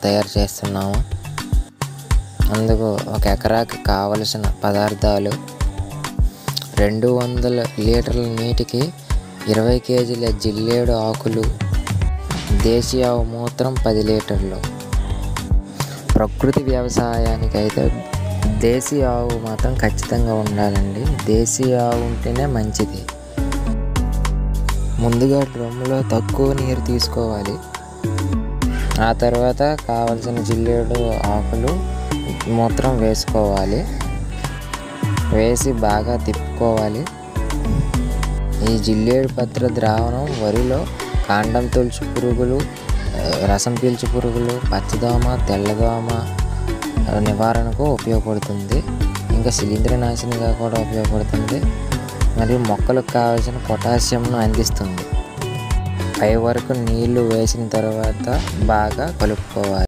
తయారు చేస్తున్నాము. అందుకు 1 ఎకరాకి కావలసిన పదార్థాలు 200 లీటర్ల నీటికి 20 కేజీల జిల్లేడు ఆకులు, దేశీ ఆవు మూత్రం 10 లీటర్లు. ప్రకృతి వ్యవసాయానికి అయితే దేశీ ఆవు మాత్రం ఖచ్చితంగా ఉండాలండి. దేశీ ఆవు ఉంటేనే మంచిది. ముందుగా డ్రమ్ములో తక్కువ నీరు తీసుకోవాలి. ఆ తర్వాత కావలసిన జిల్లేడు ఆకులు, మూత్రం వేసుకోవాలి. వేసి బాగా తిప్పుకోవాలి. ఈ జిల్లేడు పత్ర ద్రావణం వరిలో కాండం తొలుచు పురుగులు, రసం పీల్చు పురుగులు, పచ్చదోమ, తెల్లదోమ నివారణకు ఉపయోగపడుతుంది. ఇంకా శిలీంద్రనాశినిగా కూడా ఉపయోగపడుతుంది. మరియు మొక్కలకు కావాల్సిన పొటాషియంను అందిస్తుంది. పై వరకు నీళ్లు వేసిన తర్వాత బాగా కలుపుకోవాలి.